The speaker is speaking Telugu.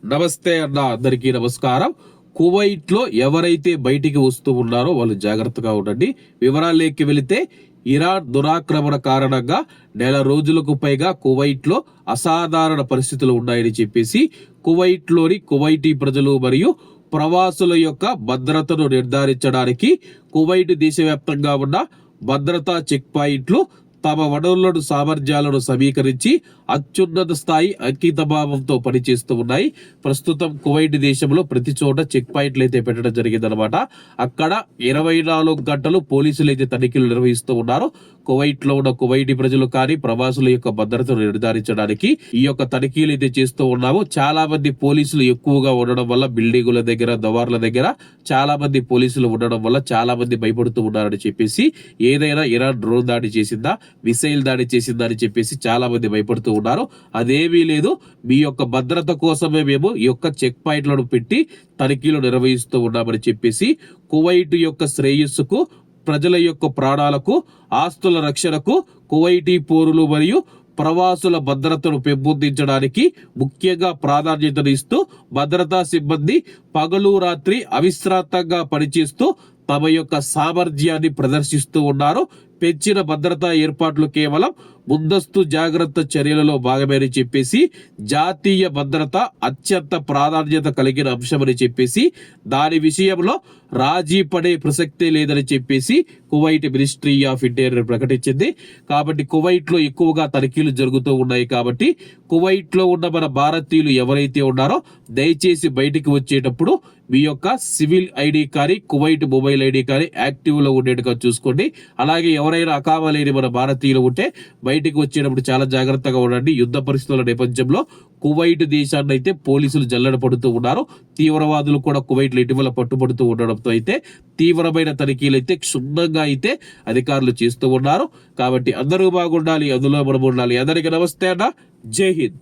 నమస్తే అన్న, అందరికీ నమస్కారం. కువైట్ లో ఎవరైతే బయటికి వస్తూ ఉన్నారో వాళ్ళు జాగ్రత్తగా ఉండండి. వివరాల్లోకి వెళితే, ఇరాన్ దురాక్రమణ కారణంగా నెల రోజులకు పైగా కువైట్ లో అసాధారణ పరిస్థితులు ఉన్నాయని చెప్పేసి కువైట్ లోని కువైటీ ప్రజలు మరియు ప్రవాసుల యొక్క భద్రతను నిర్ధారించడానికి కువైట్ దేశవ్యాప్తంగా ఉన్న భద్రతా చెక్ పాయింట్లు తమ వనరులను సామర్థ్యాలను సమీకరించి అత్యున్నత స్థాయి అంకితభావంతో పనిచేస్తూ ఉన్నాయి. ప్రస్తుతం కువైట్ దేశంలో ప్రతి చోట చెక్ పాయింట్లు అయితే పెట్టడం జరిగిందనమాట. అక్కడ 24 గంటలు పోలీసులు అయితే తనిఖీలు నిర్వహిస్తూ ఉన్నారు. కువైట్ లో ఉన్న కువైటీ ప్రజలు కానీ ప్రవాసుల యొక్క భద్రతను నిర్ధారించడానికి ఈ యొక్క తనిఖీలు అయితే చేస్తూ ఉన్నాము. చాలా మంది పోలీసులు ఎక్కువగా ఉండడం వల్ల బిల్డింగుల దగ్గర, దవార్ల దగ్గర చాలా మంది పోలీసులు ఉండడం వల్ల చాలా మంది భయపడుతూ ఉన్నారని చెప్పేసి, ఏదైనా ఇరాన్ డ్రోన్ దాడి చేసిందా, మిసైల్ దాడి చేసిందా అని చెప్పేసి చాలా మంది భయపడుతూ ఉన్నారు. అదేమీ లేదు, మీ యొక్క భద్రత కోసమే మేము ఈ యొక్క చెక్ పాయింట్లను పెట్టి తనిఖీలు నిర్వహిస్తూ ఉన్నామని చెప్పేసి కువైట్ యొక్క శ్రేయస్సుకు, ప్రజల యొక్క ప్రాణాలకు, ఆస్తుల రక్షణకు కువైటీ పౌరులు మరియు ప్రవాసుల భద్రతను పెంపొందించడానికి ముఖ్యంగా ప్రాధాన్యతను ఇస్తూ భద్రతా సిబ్బంది పగలు రాత్రి అవిశ్రాంతంగా పనిచేస్తూ తమ యొక్క సామర్థ్యాన్ని ప్రదర్శిస్తూ ఉన్నారు. పెంచిన భద్రతా ఏర్పాట్లు కేవలం ముందస్తు జాగ్రత్త చర్యలలో భాగమని చెప్పేసి, జాతీయ భద్రత అత్యంత ప్రాధాన్యత కలిగిన అంశమని చెప్పేసి, దాని విషయంలో రాజీ పడే ప్రసక్తే లేదని చెప్పేసి కువైట్ మినిస్ట్రీ ఆఫ్ ఇంటీరియర్ ప్రకటించింది. కాబట్టి కువైట్ లో ఎక్కువగా తనిఖీలు జరుగుతూ ఉన్నాయి. కాబట్టి కువైట్ లో ఉన్న మన భారతీయులు ఎవరైతే ఉన్నారో దయచేసి బయటికి వచ్చేటప్పుడు మీ యొక్క సివిల్ ఐడి కానీ కువైట్ మొబైల్ ఐడి కానీ యాక్టివ్ లో ఉండేట్టుగా చూసుకోండి. అలాగే ఎవరైనా అకామలేని మన భారతీయులు ఉంటే బయటికి వచ్చేటప్పుడు చాలా జాగ్రత్తగా ఉండండి. యుద్ధ పరిస్థితుల నేపథ్యంలో కువైట్ దేశాన్ని అయితే పోలీసులు జల్లెడ పడుతూ ఉన్నారు. తీవ్రవాదులు కూడా కువైట్ లో ఇటీవల పట్టుబడుతూ ఉండడంతో అయితే తీవ్రమైన తనిఖీలు అయితే క్షుణ్ణంగా అయితే అధికారులు చేస్తూ ఉన్నారు. కాబట్టి అందరూ బాగుండాలి, అందులో మనం ఉండాలి. అందరికీ నమస్తే అన్న, జై హింద్.